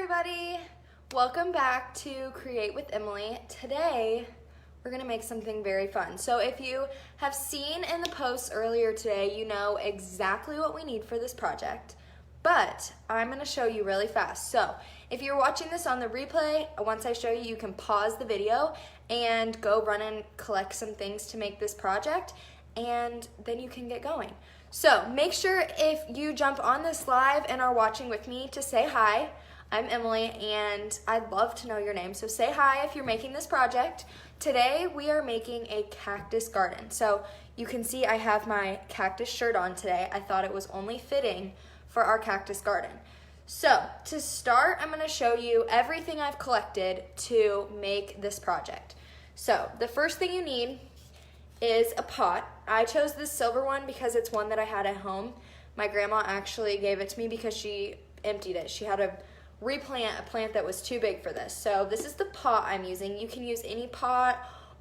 everybody! Welcome back to Create with Emily. Today, we're gonna make something very fun. So if you have seen in the posts earlier today, you know exactly what we need for this project, but I'm gonna show you really fast. So if you're watching this on the replay, once I show you, you can pause the video and go run and collect some things to make this project, and then you can get going. So make sure if you jump on this live and are watching with me to say hi. I'm Emily and I'd love to know your name. So say hi if you're making this project. Today we are making a cactus garden. So you can see I have my cactus shirt on today. I thought it was only fitting for our cactus garden. So to start, I'm gonna show you everything I've collected to make this project. So the first thing you need is a pot. I chose this silver one because it's one that I had at home. My grandma actually gave it to me because she emptied it. She had to replant a plant that was too big for this. So this is the pot I'm using. You can use any pot,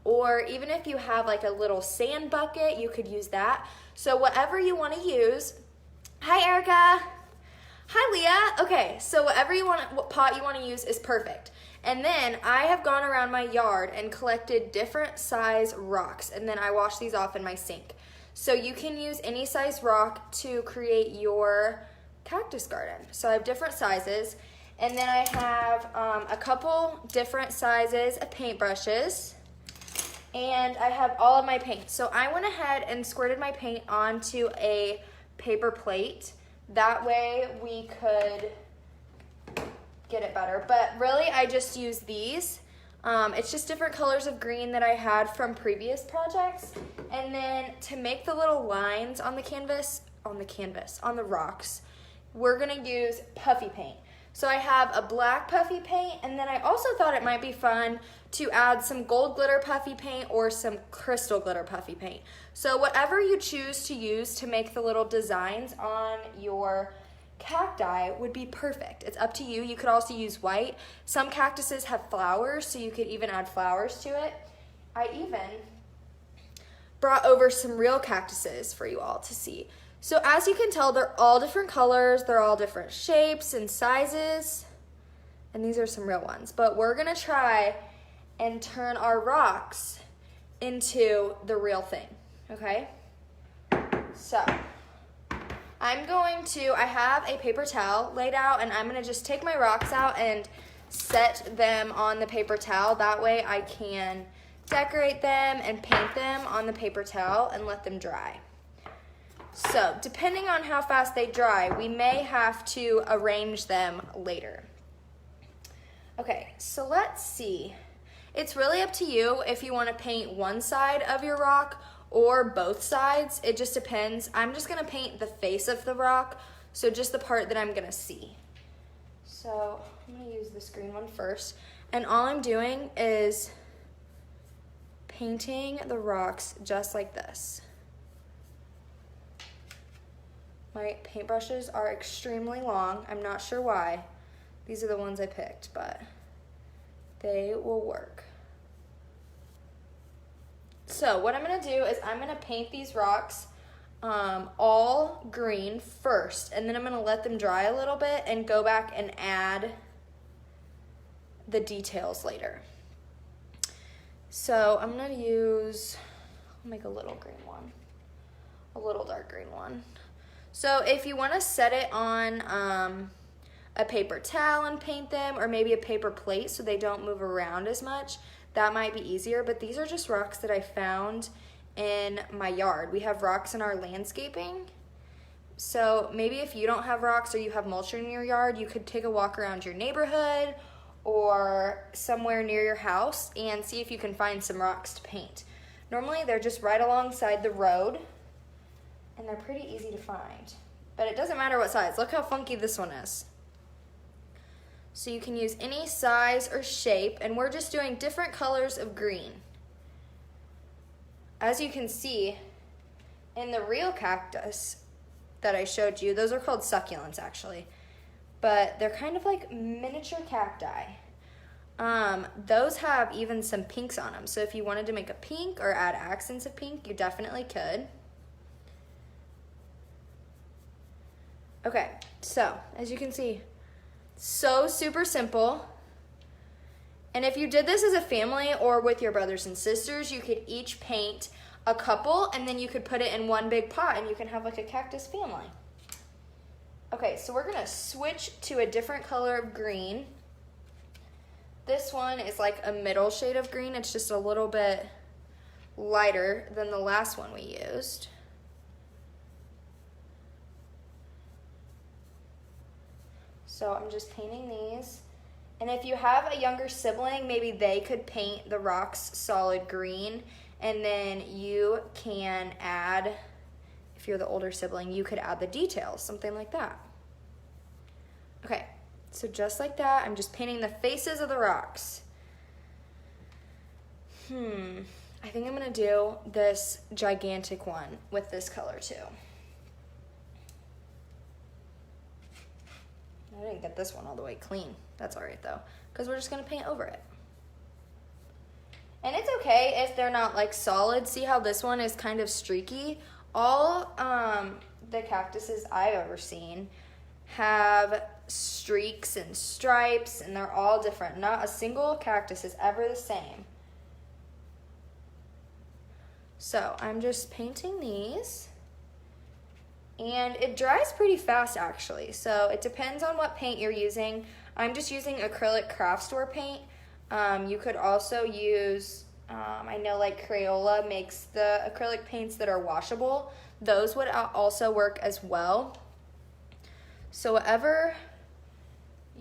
or even if you have like a little sand bucket, you could use that. So whatever you want to use. Hi Erica. Hi Leah. Okay, so whatever you want, what pot you want to use is perfect. And then I have gone around my yard and collected different size rocks, and then I wash these off in my sink. So you can use any size rock to create your cactus garden. So I have different sizes, and then I have a couple different sizes of paintbrushes, and I have all of my paint. So I went ahead and squirted my paint onto a paper plate. That way we could get it better, but really I just use these. It's just different colors of green that I had from previous projects. And then to make the little lines on the rocks, we're gonna use puffy paint. So I have a black puffy paint, and then I also thought it might be fun to add some gold glitter puffy paint or some crystal glitter puffy paint. So whatever you choose to use to make the little designs on your cacti would be perfect. It's up to you. You could also use white. Some cactuses have flowers, so you could even add flowers to it. I even brought over some real cactuses for you all to see. So as you can tell, they're all different colors, they're all different shapes and sizes, and these are some real ones. But we're gonna try and turn our rocks into the real thing, okay? So I have a paper towel laid out, and I'm gonna just take my rocks out and set them on the paper towel. That way I can decorate them and paint them on the paper towel and let them dry. So depending on how fast they dry, we may have to arrange them later. Okay, so let's see. It's really up to you if you want to paint one side of your rock or both sides. It just depends. I'm just gonna paint the face of the rock, so just the part that I'm gonna see. So I'm gonna use this green one first, and all I'm doing is painting the rocks just like this. My paintbrushes are extremely long. I'm not sure why. These are the ones I picked, but they will work. So what I'm gonna do is I'm gonna paint these rocks all green first, and then I'm gonna let them dry a little bit and go back and add the details later. So I'm gonna I'll make a little green one, a little dark green one. So if you wanna set it on a paper towel and paint them, or maybe a paper plate so they don't move around as much, that might be easier. But these are just rocks that I found in my yard. We have rocks in our landscaping. So maybe if you don't have rocks or you have mulch in your yard, you could take a walk around your neighborhood or somewhere near your house and see if you can find some rocks to paint. Normally they're just right alongside the road, and they're pretty easy to find. But it doesn't matter what size. Look how funky this one is. So you can use any size or shape, and we're just doing different colors of green. As you can see, in the real cactus that I showed you, those are called succulents actually, but they're kind of like miniature cacti. Those have even some pinks on them. So if you wanted to make a pink or add accents of pink, you definitely could. Okay, so as you can see, So super simple. And if you did this as a family or with your brothers and sisters, you could each paint a couple and then you could put it in one big pot and you can have like a cactus family. Okay, so we're gonna switch to a different color of green. This one is like a middle shade of green. It's just a little bit lighter than the last one we used. So I'm just painting these. And if you have a younger sibling, maybe they could paint the rocks solid green, and then you can add, if you're the older sibling, you could add the details, something like that. Okay, so just like that, I'm just painting the faces of the rocks. I think I'm gonna do this gigantic one with this color too. I didn't get this one all the way clean. That's all right though, because we're just gonna paint over it. And it's okay if they're not like solid. See how this one is kind of streaky? All the cactuses I've ever seen have streaks and stripes, and they're all different. Not a single cactus is ever the same. So I'm just painting these. And it dries pretty fast actually, so it depends on what paint you're using. I'm just using acrylic craft store paint. You could also use, I know like Crayola makes the acrylic paints that are washable. Those would also work as well. So whatever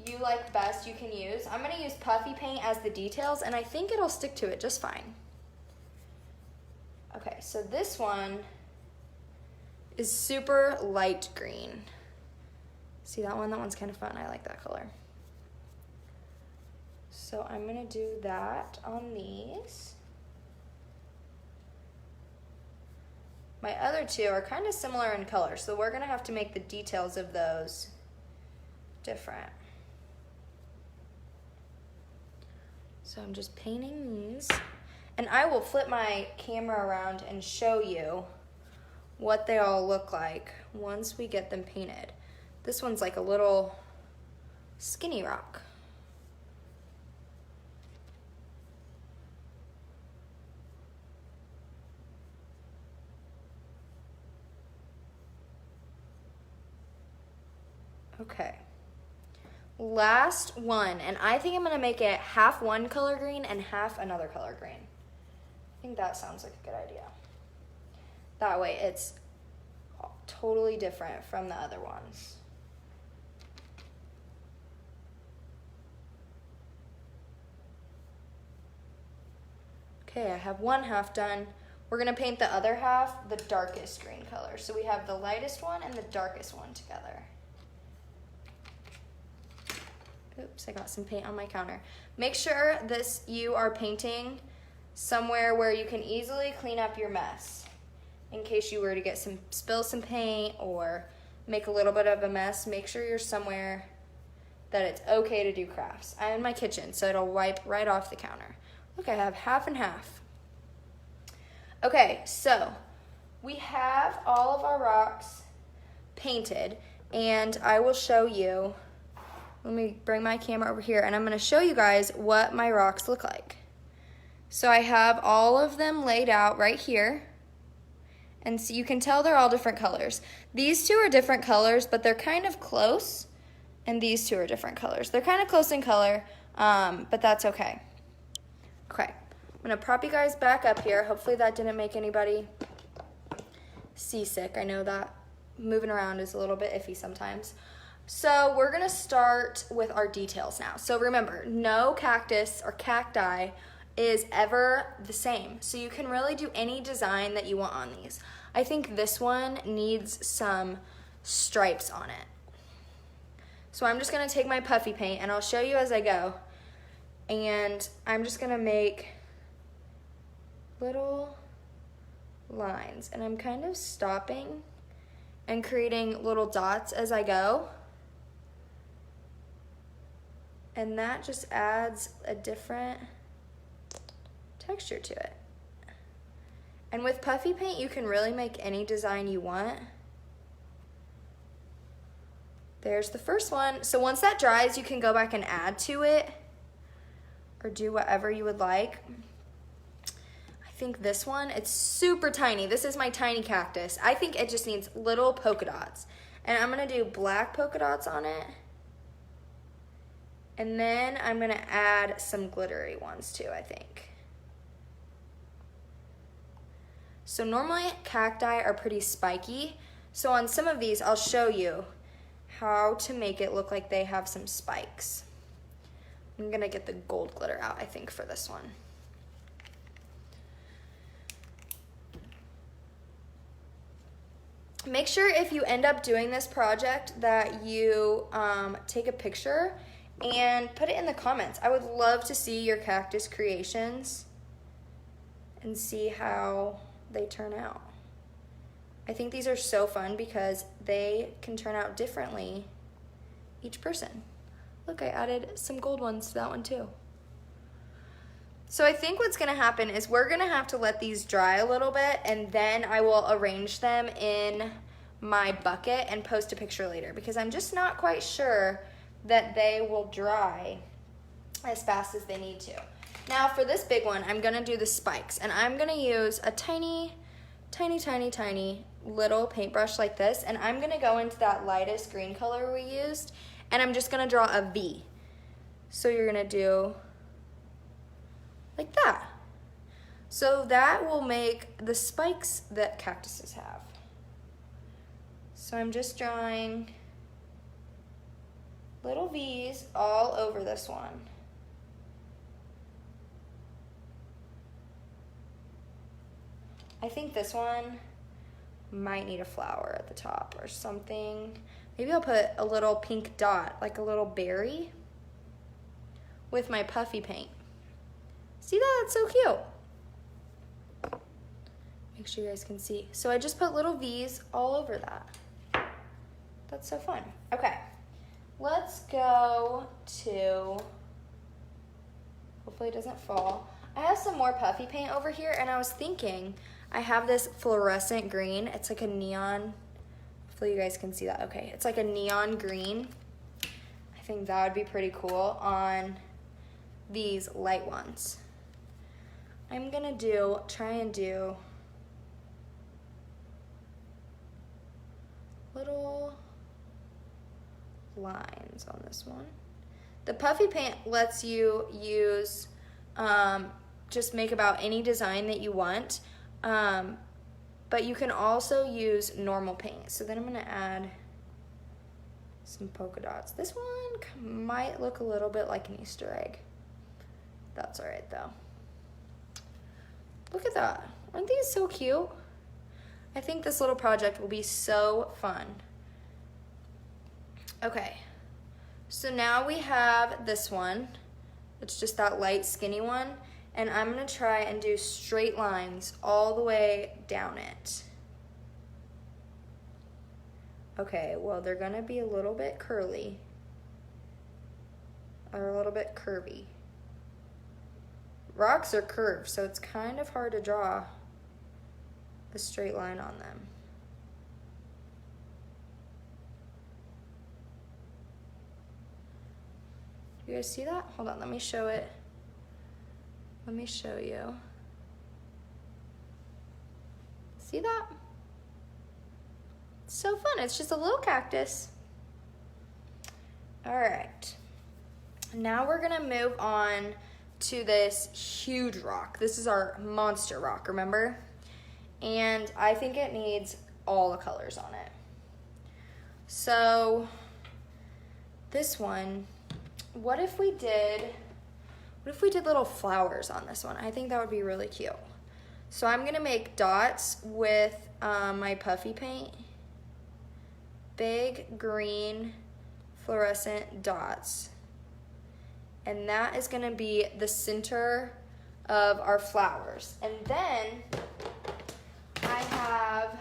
you like best you can use. I'm gonna use puffy paint as the details and I think it'll stick to it just fine. Okay, so this one is super light green. See that one? That one's kind of fun. I like that color. So I'm gonna do that on these. My other two are kind of similar in color, so we're gonna have to make the details of those different. So I'm just painting these. And I will flip my camera around and show you what they all look like once we get them painted. This one's like a little skinny rock. Okay. Last one, and I think I'm gonna make it half one color green and half another color green. I think that sounds like a good idea. That way it's totally different from the other ones. Okay, I have one half done. We're gonna paint the other half the darkest green color. So we have the lightest one and the darkest one together. Oops, I got some paint on my counter. Make sure you are painting somewhere where you can easily clean up your mess. In case you were to spill some paint or make a little bit of a mess, make sure you're somewhere that it's okay to do crafts. I'm in my kitchen, so it'll wipe right off the counter. Look, I have half and half. Okay, so we have all of our rocks painted, and I will show you. Let me bring my camera over here, and I'm gonna show you guys what my rocks look like. So I have all of them laid out right here. And so you can tell they're all different colors. These two are different colors, but they're kind of close. And these two are different colors. They're kind of close in color, but that's okay. Okay, I'm gonna prop you guys back up here. Hopefully that didn't make anybody seasick. I know that moving around is a little bit iffy sometimes. So we're gonna start with our details now. So remember, no cactus or cacti is ever the same. So you can really do any design that you want on these. I think this one needs some stripes on it. So I'm just gonna take my puffy paint and I'll show you as I go. And I'm just gonna make little lines. And I'm kind of stopping and creating little dots as I go. And that just adds a different texture to it. And with puffy paint, you can really make any design you want. there's the first one. So once that dries, you can go back and add to it or do whatever you would like. I think this one, it's super tiny. This is my tiny cactus. I think it just needs little polka dots. And I'm gonna do black polka dots on it. And then I'm gonna add some glittery ones too, I think. So normally cacti are pretty spiky. So on some of these, I'll show you how to make it look like they have some spikes. I'm gonna get the gold glitter out, I think, for this one. Make sure if you end up doing this project that you take a picture and put it in the comments. I would love to see your cactus creations and see how they turn out. I think these are so fun because they can turn out differently each person. Look, I added some gold ones to that one too. So I think what's gonna happen is we're gonna have to let these dry a little bit, and then I will arrange them in my bucket and post a picture later, because I'm just not quite sure that they will dry as fast as they need to. Now for this big one, I'm gonna do the spikes, and I'm gonna use a tiny little paintbrush like this, and I'm gonna go into that lightest green color we used, and I'm just gonna draw a V. So you're gonna do like that. So that will make the spikes that cactuses have. So I'm just drawing little V's all over this one. I think this one might need a flower at the top or something. Maybe I'll put a little pink dot, like a little berry, with my puffy paint. See that? That's so cute. Make sure you guys can see. So I just put little V's all over that. That's so fun. Okay, let's go to, hopefully it doesn't fall. I have some more puffy paint over here, and I was thinking, I have this fluorescent green. It's like a neon, hopefully you guys can see that. Okay, it's like a neon green. I think that would be pretty cool on these light ones. I'm gonna try and do little lines on this one. The puffy paint lets you use, just make about any design that you want, but you can also use normal paint. So then I'm gonna add some polka dots. This one might look a little bit like an Easter egg. That's all right though. Look at that. Aren't these so cute? I think this little project will be so fun. Okay, so now we have this one. It's just that light skinny one, and I'm gonna try and do straight lines all the way down it. Okay, well, they're gonna be a little bit curly or a little bit curvy. Rocks are curved, so it's kind of hard to draw a straight line on them. You guys see that? Hold on, let me show it. Let me show you. See that? It's so fun. It's just a little cactus. All right. Now we're gonna move on to this huge rock. This is our monster rock, remember? And I think it needs all the colors on it. So this one, what if we did little flowers on this one? I think that would be really cute. So I'm gonna make dots with my puffy paint. Big green fluorescent dots. And that is gonna be the center of our flowers. And then I have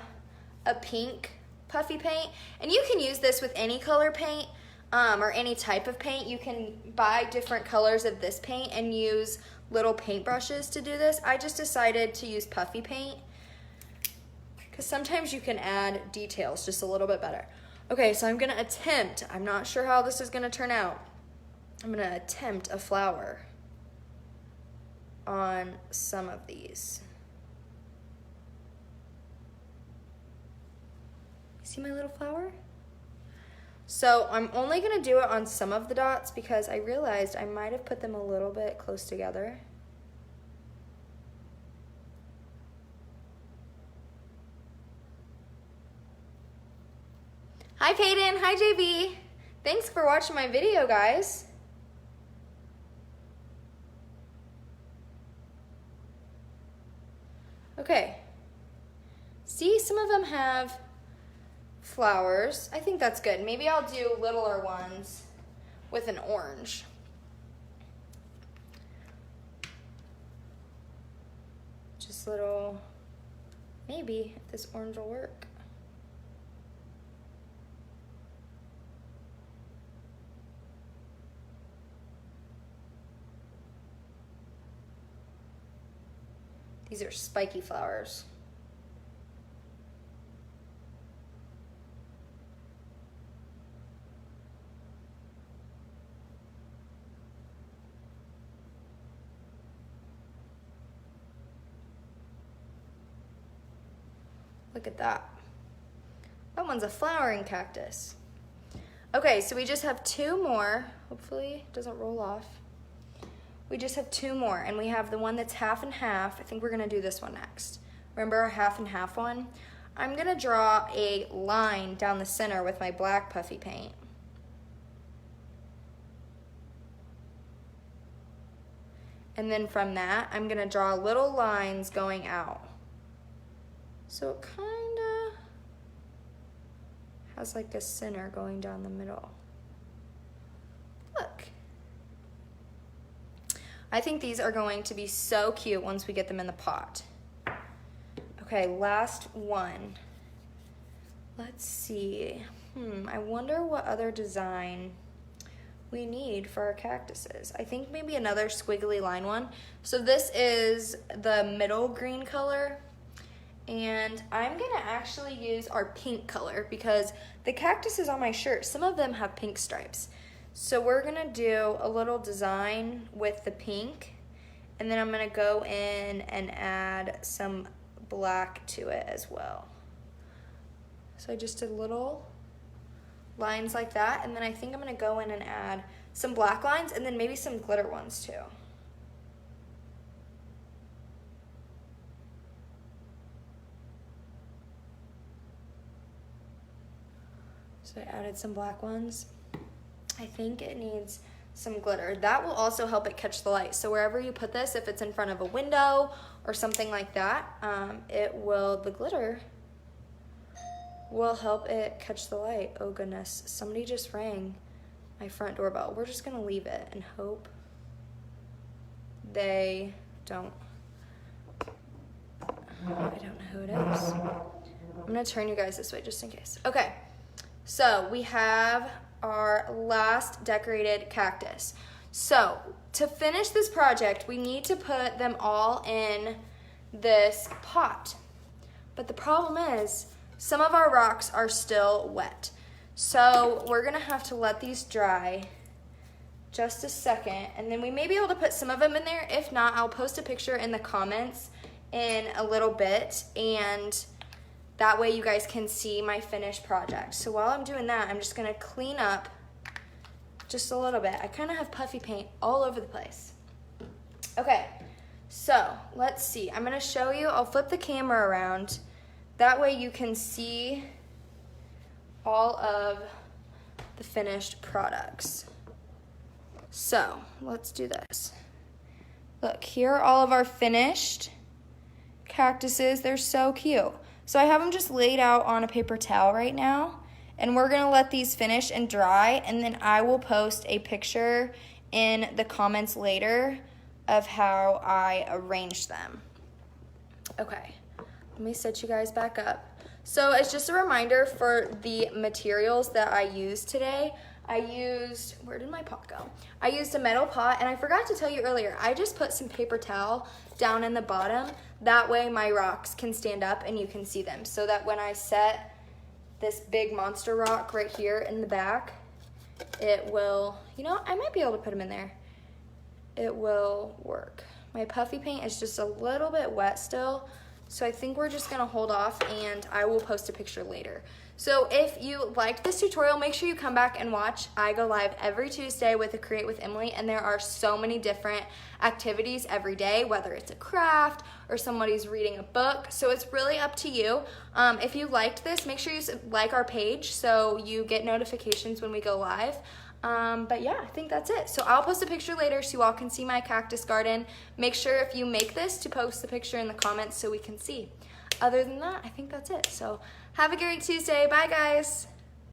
a pink puffy paint, and you can use this with any color paint or any type of paint. You can buy different colors of this paint and use little paint brushes to do this. I just decided to use puffy paint because sometimes you can add details just a little bit better. Okay, so I'm gonna attempt, I'm not sure how this is gonna turn out. I'm gonna attempt a flower on some of these. See my little flower? So I'm only gonna do it on some of the dots because I realized I might have put them a little bit close together. Hi Peyton, hi JB. Thanks for watching my video, guys. Okay. See, some of them have flowers. I think that's good. Maybe I'll do littler ones with an orange. Just little, maybe if this orange will work. These are spiky flowers. Look at that. That one's a flowering cactus. Okay, so we just have two more. Hopefully it doesn't roll off. We just have two more, and we have the one that's half and half. I think we're gonna do this one next. Remember our half and half one? I'm gonna draw a line down the center with my black puffy paint. And then from that, I'm gonna draw little lines going out. So it kinda has like a center going down the middle. Look. I think these are going to be so cute once we get them in the pot. Okay, last one. Let's see. I wonder what other design we need for our cactuses. I think maybe another squiggly line one. So this is the middle green color. And I'm gonna actually use our pink color because the cactuses on my shirt, some of them have pink stripes. So we're gonna do a little design with the pink, and then I'm gonna go in and add some black to it as well. So I just did little lines like that, and then I think I'm gonna go in and add some black lines and then maybe some glitter ones too. So I added some black ones. I think it needs some glitter. That will also help it catch the light. So wherever you put this, if it's in front of a window or something like that, the glitter will help it catch the light. Oh goodness, somebody just rang my front doorbell. We're just gonna leave it and hope they don't. I don't know who it is. I'm gonna turn you guys this way just in case. Okay, so we have our last decorated cactus. So to finish this project, we need to put them all in this pot. But the problem is, some of our rocks are still wet. So we're gonna have to let these dry just a second, and then we may be able to put some of them in there. If not, I'll post a picture in the comments in a little bit, and that way you guys can see my finished project. So while I'm doing that, I'm just gonna clean up just a little bit. I kind of have puffy paint all over the place. Okay, so let's see. I'm gonna show you, I'll flip the camera around. That way you can see all of the finished products. So let's do this. Look, here are all of our finished cactuses. They're so cute. So I have them just laid out on a paper towel right now, and we're gonna let these finish and dry, and then I will post a picture in the comments later of how I arranged them. Okay, let me set you guys back up. So it's just a reminder for the materials that I used today. I used, where did my pot go? I used a metal pot, and I forgot to tell you earlier, I just put some paper towel down in the bottom. That way my rocks can stand up and you can see them, so that when I set this big monster rock right here in the back, it will, you know, I might be able to put them in there. It will work. My puffy paint is just a little bit wet still, so I think we're just gonna hold off and I will post a picture later. So if you liked this tutorial, make sure you come back and watch. I go live every Tuesday with a Create with Emily, and there are so many different activities every day, whether it's a craft or somebody's reading a book. So it's really up to you. If you liked this, make sure you like our page so you get notifications when we go live. But yeah, I think that's it. So I'll post a picture later so you all can see my cactus garden. Make sure if you make this to post the picture in the comments so we can see. Other than that, I think that's it. So have a great Tuesday. Bye, guys.